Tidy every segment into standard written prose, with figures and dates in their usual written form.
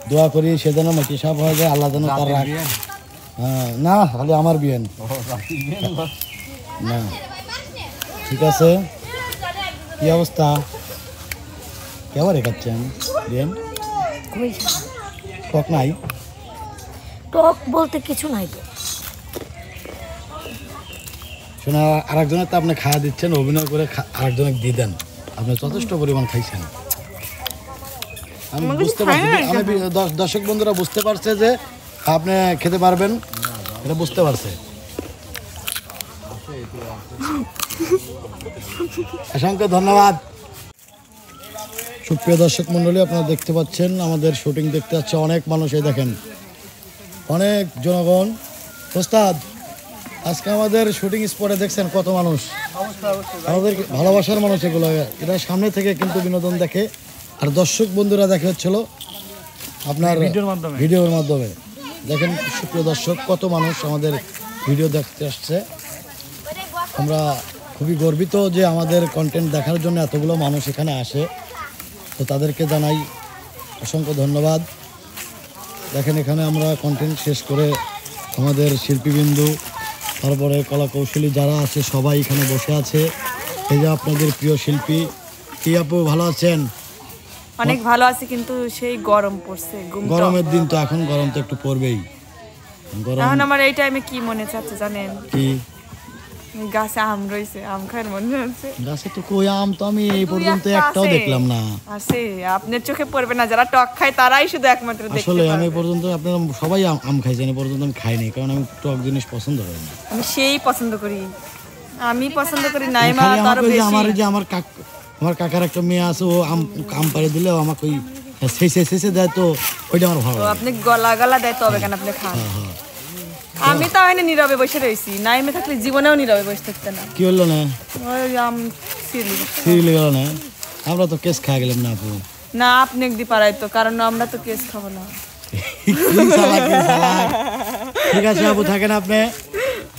দোয়া করি সে যেন মেকি সাহেব হয়ে যায়, আল্লাহ যেন তার রাখ। হ্যাঁ না খালি আমার বিয়েন না। ঠিক আছে, কি অবস্থা? কেমন রেখাচ্ছেন বিয়েন? টক নাই? টক বলতে কিছু নাই তো। শোনা, আরেকজনের তো আপনি খাওয়া দিচ্ছেন, অভিনয় করে আরেকজনের দিয়ে দেন, আপনি যথেষ্ট পরিমাণ খাইছেন। আমি বুঝতে পারছি, আমি দর্শক বন্ধুরা বুঝতে পারছে যে আপনি খেতে পারবেন, এটা বুঝতে পারছে। অসংখ্য ধন্যবাদ। সুপ্রিয় দর্শক মণ্ডলী, আপনারা দেখতে পাচ্ছেন আমাদের শুটিং দেখতে যাচ্ছে অনেক মানুষ। এই দেখেন অনেক জনগণ। ওস্তাদ, আজকে আমাদের শুটিং স্পটে দেখছেন কত মানুষ, আমাদের ভালোবাসার মানুষ এগুলো। এরা সামনে থেকে কিন্তু বিনোদন দেখে, আর দর্শক বন্ধুরা দেখে হচ্ছিল আপনার ভিডিওর মাধ্যমে। দেখেন সুপ্রিয় দর্শক, কত মানুষ আমাদের ভিডিও দেখতে আসছে। আমরা খুবই গর্বিত যে আমাদের কন্টেন্ট দেখার জন্য এতগুলো মানুষ এখানে আসে, তো তাদেরকে জানাই অসংখ্য ধন্যবাদ। দেখেন এখানে আমরা কন্টেন্ট শেষ করে আমাদের শিল্পীবিন্দু, তারপরে কলা কৌশলী যারা আছে সবাই এখানে বসে আছে। এই যে আপনাদের প্রিয় শিল্পী। কি আপু ভালো আছেন? অনেক ভালো আছে, কিন্তু সেই গরম পড়ছে। গরমের দিন তো, এখন গরম তো একটু পড়বেই। এখন আমার এই টাইমে কি মনে চাচ্ছে জানেন? কি? গাছে আম রয়েছে, আম খাওয়ার মনে হচ্ছে। গাছে তো কই আম, তো আমি এই পর্যন্ত একটাও দেখলাম না। আছে, আপনার চোখে পড়বে না, যারা টক খায় তারাই শুধু একমাত্র দেখতে পাবে। আসলে আমি পর্যন্ত, আপনারা সবাই আম খাইছেন, এই পর্যন্ত আমি খাইনি, কারণ আমি টক জিনিস পছন্দ করি না। আমি সেই পছন্দ করি, আমি পছন্দ করি নাইমা তার বেশি। আমার কাকার একটা মেয়ে আছে, ও আম পাড়ে দিলে আমাকে ওই শেষে দেয়, তো ওইটা আমার ভালো লাগে। আপনি গলা দেয় তবে কেন আপনি খান। আমি তো এনে নীরবে বসে রয়েছি, নাইমে থাকলে জীবনেও নীরবে বসে থাকতে না। কি হলো না? ওই আম সিরিলি গেল না? আমরা তো কেস খাওয়া গেলাম না আপু। না, আপনি একদিন পারাই তো, কারণ আমরা তো কেস খাবো না। ঠিক আছে আপু, থাকেন আপনি।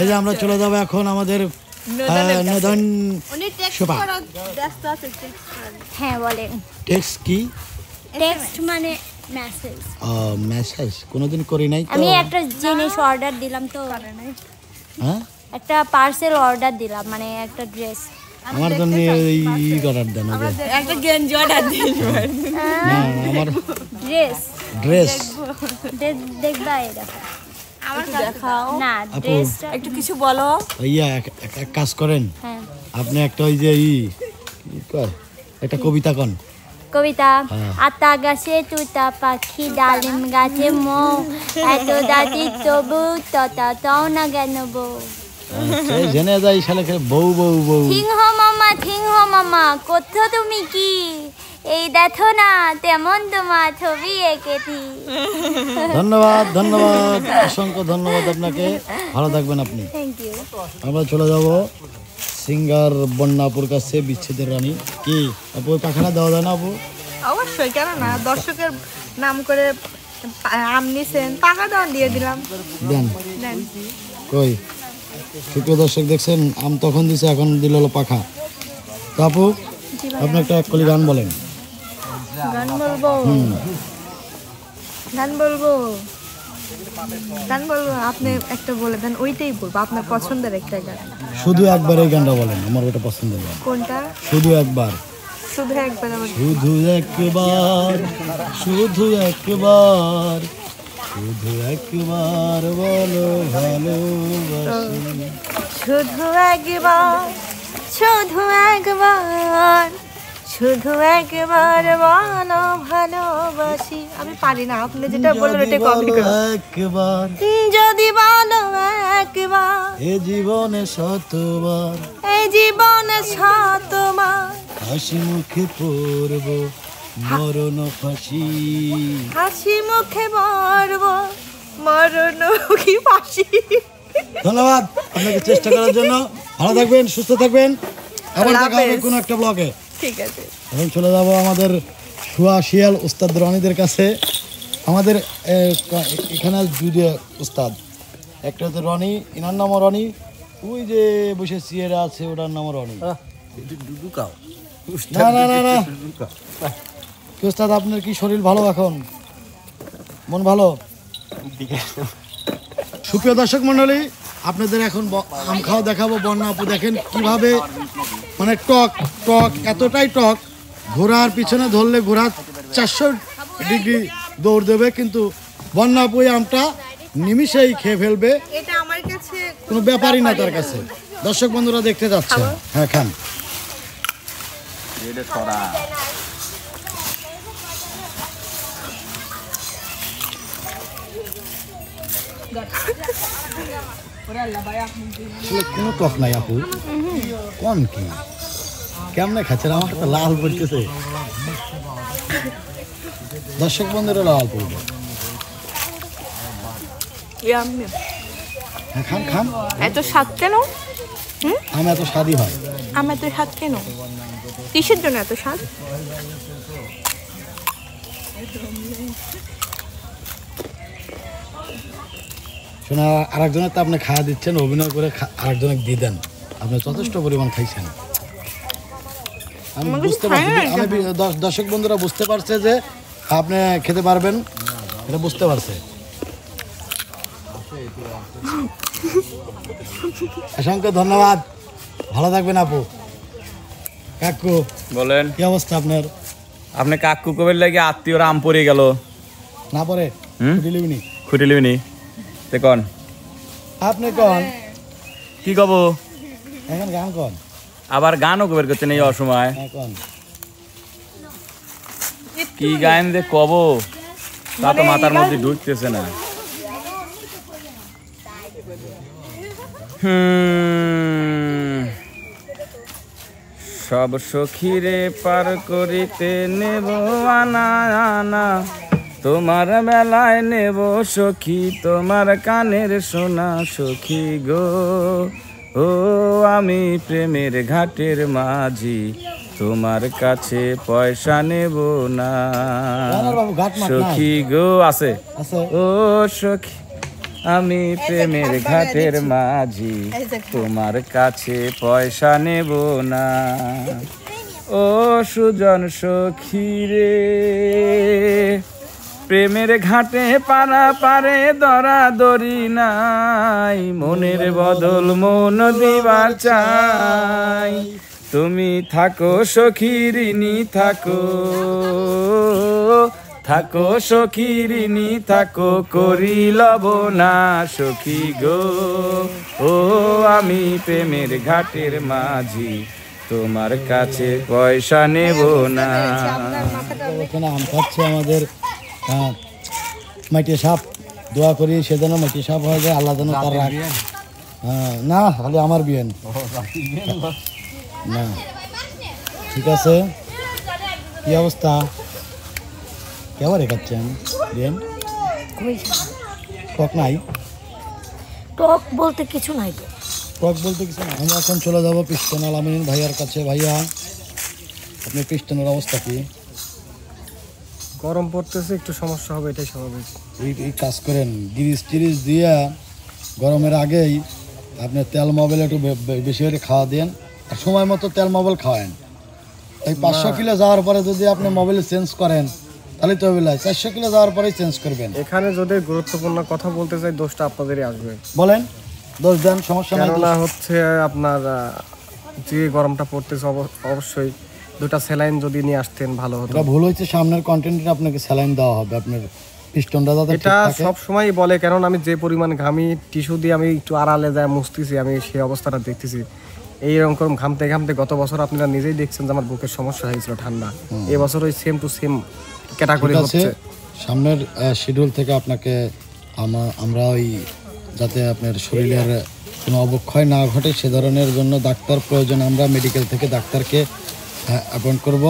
এই যে আমরা চলে যাবো এখন আমাদের হ্যাঁ বলেন। টেক্সট কি? টেক্সট মানে মেসেজ। মেসেজ কোনোদিন করি নাই তো। আমি একটা জিনিস অর্ডার দিলাম তো, হ্যাঁ একটা পার্সেল অর্ডার দিলাম, মানে একটা ড্রেস। আমার জন্য অর্ডার দেন, একটা গেঞ্জি অর্ডার দিন। না আমার ড্রেস দেখবা, এই দেখো আমার দেখাও না ড্রেসটা। একটু কিছু বলো। ইয়া এক কাজ করেন, হ্যাঁ আপনি একটা ওই যে একটা কবিতা কন। কবিতা। আতা গাছে তুতা পাখি, ডালিম গাছে মৌ, এত দাঁতি তবু ততা তাও না কেন বউ। জেনে যাই শালে বউ বউ বউ। সিংহ মামা কোথ তুমি কি, এই দেখো না তেমন তোমার ছবি এঁকেছি। ধন্যবাদ অসংখ্য ধন্যবাদ আপনাকে, ভালো থাকবেন আপনি। Thank you. আমরা চলে যাব সিঙ্গার বন্যাপুর কাছে, বিচ্ছেদের রানী। কি আপু পাখানা দেওয়া যায় না আপু? অবশ্যই, কেন না, দর্শকের নাম করে আম নিছেন, টাকা দাম দিয়ে দিলাম। দেন কই সুপ্রিয় দর্শক দেখছেন, আম তখন দিছে, এখন দিল হলো পাখা। তো আপু আপনি একটা কলি গান বলেন। গান বলবো আপনি একটা বলে দেন, ওইটাই বলবো, আপনার পছন্দের একটা গান। শুধু একবার এই গানটা বলেন, আমার ওটা পছন্দের গান। কোনটা? শুধু একবার। শুধু একবার বলো ভালোবাসি। আমি পারি না, আপনি যেটা বললেন ওটা কপি করুন। একবার যদি বলো একবার, এ জীবনে শতবার, হাসি মুখে পড়ব মরণ ফাঁসি, ধন্যবাদ আপনাকে চেষ্টা করার জন্য। ভালো থাকবেন, সুস্থ থাকবেন, আবার দেখা হবে কোনো একটা ব্লগে। ঠিক আছে, এখন চলে যাব আমাদের শুয়া শিয়াল উস্তাদ রনিদের কাছে। আমাদের এখানে দুটো উস্তাদ, একটা হচ্ছে রনি, এনার নামও রনি, ওই যে বসে সিয়েরা আছে ওটার নামও রনি। না কি উস্তাদ, আপনার কি শরীর ভালো এখন? মন ভালো? সুপ্রিয় দর্শক মণ্ডলী, আপনাদের এখন আম খাওয়া দেখাবো। বন্যা আপু দেখেন কিভাবে মানে টক টক এতটাই টক, ঘোড়ার পিছনে ধরলে ঘোড়া 400 ডিগ্রি দৌড় দেবে, কিন্তু বন্যা আপু এই আমটা নিমিষেই খেয়ে ফেলবে, এটা আমার কাছে কোনো ব্যাপারই না তার কাছে। দর্শক বন্ধুরা দেখতে যাচ্ছে। হ্যাঁ খান। আসলে কোনো টক নাই আপু, কোন কি কেমনে খাচ্ছেন? আমার তো লাল পড়তেছে, দর্শক বন্ধুরা লাল পড়বে। হ্যাঁ খান খান। এত স্বাদ কেন? আম এত স্বাদই হয়। আম এত স্বাদ কেন? কিসের জন্য এত স্বাদ? শোনা, আরেকজনের তো আপনি খাওয়া দিচ্ছেন, অভিনয় করে আরেকজনের দিয়ে দেন, আপনি যথেষ্ট পরিমাণ খাইছেন। আমি বুঝতে পারছি, আমি দর্শক বন্ধুরা বুঝতে পারছে যে আপনি খেতে পারবেন, এটা বুঝতে পারছে। অসংখ্য ধন্যবাদ, ভালো থাকবেন আপু। কাকু বলেন, কি অবস্থা আপনার? আপনি কাকু কবের লাগে আত্মীয়রা আম পড়ে গেল না পরে দিলিবিনি খুঁটে লিবিনি তে কন আপনি কন কি কব? এখন গান কন, আবার গানও কবের করছেন এই অসময়। হ্যাঁ কন। কি গান যে কব তা তো মাথার মধ্যে ঢুকতেছে না। সব সখীরে পার করিতে নেব আনা আনা, তোমার বেলায় নেব সখী তোমার কানের সোনা সখী গো। ও আমি প্রেমের ঘাটের মাঝি, তোমার কাছে পয়সা নেব না বাবু ঘাট মাঠ নাই। সখী গো আছে আছে ও সখী, আমি প্রেমের ঘাটের মাঝি, তোমার কাছে পয়সা নেব না। ও সুজন সখী রে, প্রেমের ঘাটে পারা পারে দরা দরি নাই, মনের বদল মন দিবার চাই। তুমি থাকো সখী ঋণী থাকো, থাকো সখী ঋণী থাকো, করি লব না সখী গো। ও আমি প্রেমের ঘাটের মাঝি, তোমার কাছে পয়সা নেব না। ওখানে আম খাচ্ছে আমাদের মাটি সাপ, দোয়া করি সে যেন মাটি সাপ হয়ে যায়, আল্লাহ যেন তার রাখ। হ্যাঁ না, খালি আমার বিয়েন না। ঠিক আছে, কি অবস্থা? কেমন রেখাচ্ছেন বিয়েন? টক নাই? টক বলতে কিছু নাই তো। টক বলতে কিছু না। আমরা এখন চলে যাবো পিস্টন আলামিন ভাইয়ার কাছে। ভাইয়া, আপনি পিস্টনের অবস্থা কি? গরম পড়তেছে, একটু সমস্যা হবে, এটাই স্বাভাবিক। এই কাজ করেন, গিরিজ টিরিজ দিয়ে গরমের আগেই আপনি তেল মোবাইল একটু বেশি করে খাওয়া দেন, আর সময় মতো তেল মোবাইল খাওয়ান। এই 500 কিলো যাওয়ার পরে যদি আপনি মোবাইল চেঞ্জ করেন তাহলে তো হবে 400 কিলো যাওয়ার পরেই চেঞ্জ করবেন। এখানে যদি গুরুত্বপূর্ণ কথা বলতে চাই, দোষটা আপনাদেরই আসবে। বলেন, দোষ দেন, সমস্যা নাই। কেননা হচ্ছে আপনার যে গরমটা পড়তেছে, অবশ্যই দুটা স্যালাইন যদি নিয়ে আসতেন ভালো হতো। এটা ভুল হয়েছে, সামনের কন্টেন্টে আপনাকে স্যালাইন দেওয়া হবে, আপনার পিস্টনটা যাতে ঠিক এটা থাকে। সব সময় বলে, কারণ আমি যে পরিমাণ ঘামি, টিস্যু দিয়ে আমি একটু আড়ালে যায় মুছতেছি, আমি সেই অবস্থাটা দেখতেছি। এইরকম ঘামতে ঘামতে গত বছর আপনারা নিজেই দেখছেন যে আমার বুকের সমস্যা হয়েছিল ঠান্ডা, এবছর ওই সেম টু সেম ক্যাটাগরি ঠিক আছে, হচ্ছে। সামনের শিডিউল থেকে আপনাকে আমরা ওই যাতে আপনার শরীরের কোনো অবক্ষয় না ঘটে সে ধরনের জন্য ডাক্তার প্রয়োজন, আমরা মেডিকেল থেকে ডাক্তারকে অ্যাপয়েন্ট করব,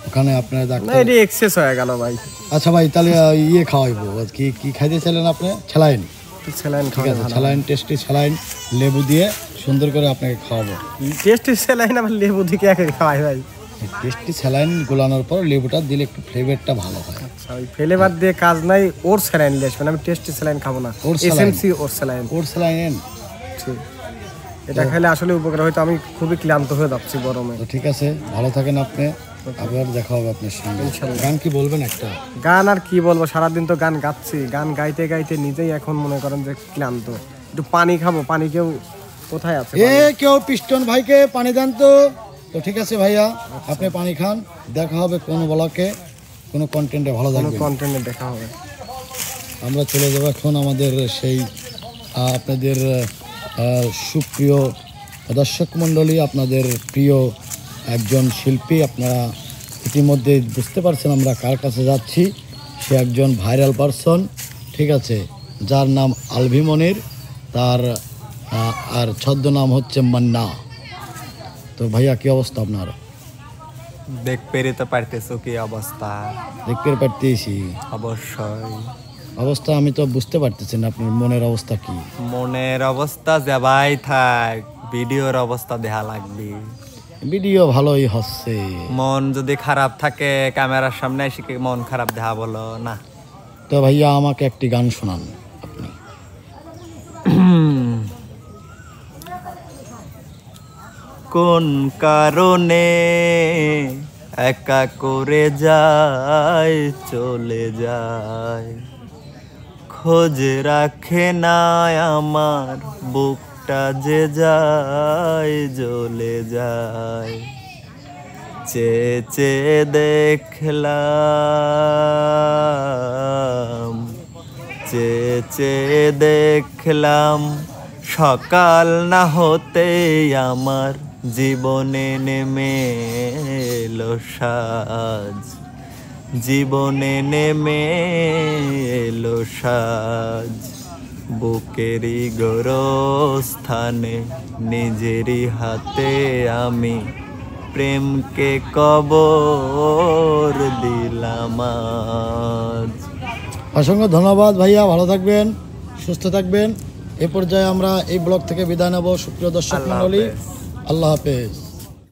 ওখানে আপনার না, ডাক্তার। এটি এক্সেস হয়ে গেল ভাই। আচ্ছা ভাই, তাহলে ইয়ে খাওয়াইবো, কি কি খাইতে চাইলেন আপনি? স্যালাইন? স্যালাইন ঠিক আছে, স্যালাইন, টেস্টি স্যালাইন লেবু দিয়ে সুন্দর করে আপনাকে খাওয়াবো। টেস্টি স্যালাইন আবার লেবু দিকে একে খাওয়াই ভাই। টেস্টি স্যালাইন গোলানোর পর লেবুটা দিলে একটু ফ্লেভারটা ভালো হয়। আচ্ছা, ওই ফ্লেভার দিয়ে কাজ নাই, ওর স্যালাইন নিয়ে আসবেন, আমি টেস্টি স্যালাইন খাবো না। ওর স্যালাইন? এসএমসি ওর স্যালাইন। ওর স্যালাইন? এটা খেলে আসলে উপকার হয়তো আমি খুবই ক্লান্ত হয়ে যাচ্ছি গরমে। তো ঠিক আছে, ভালো থাকেন আপনি, আবার দেখা হবে আপনার সঙ্গে। গান কি বলবেন একটা? গান আর কি বলবো, সারাদিন তো গান গাচ্ছি, গান গাইতে গাইতে নিজেই এখন মনে করেন যে ক্লান্ত। একটু পানি খাবো, পানি কেউ কোথায় আছে? কেউ পিস্টন ভাইকে পানি দেন তো। তো ঠিক আছে ভাইয়া, আপনি পানি খান। দেখা হবে কোনো ব্লকে, কোনো কন্টেন্টে। ভালো কোনো থাকবেন। কন্টেন্টে দেখা হবে। আমরা চলে যাবো এখন আমাদের সেই আপনাদের সুপ্রিয় দর্শক মণ্ডলী, আপনাদের প্রিয় একজন শিল্পী। আপনারা ইতিমধ্যে বুঝতে পারছেন আমরা কার কাছে যাচ্ছি। সে একজন ভাইরাল পারসন, ঠিক আছে, যার নাম আলভি মনির, তার আর ছদ্মনাম হচ্ছে মান্না। তো ভাইয়া, কি অবস্থা আপনার? দেখতে তো পারতেছো কি অবস্থা? দেখতে পারতেছি অবশ্যই অবস্থা। আমি তো বুঝতে পারতেছি না আপনার মনের অবস্থা কি। মনের অবস্থা যাবাই থাক, ভিডিওর অবস্থা দেখা লাগবে। ভিডিও ভালোই হচ্ছে। মন যদি খারাপ থাকে ক্যামেরার সামনে এসে কি মন খারাপ দেখা বলো না? তো ভাইয়া, আমাকে একটি গান শোনান আপনি। কোন কারণে একা করে যায় চলে যায়, খোঁজ রাখে না আমার বুকটা যে যায় জ্বলে যায়। চেয়ে চেয়ে দেখলাম, চেয়ে চেয়ে দেখলাম, সকাল না হতেই আমার জীবনে নেমে এলো সাজ, জীবনে নেমে এলো সাজ। বুকেরই গোরস্থানে নিজেরই হাতে আমি প্রেমকে কবর দিলাম আজ। অসংখ্য ধন্যবাদ ভাইয়া, ভালো থাকবেন, সুস্থ থাকবেন। এ পর্যায়ে আমরা এই ব্লগ থেকে বিদায় নেব। সুপ্রিয় দর্শক মণ্ডলী, আল্লাহ হাফেজ।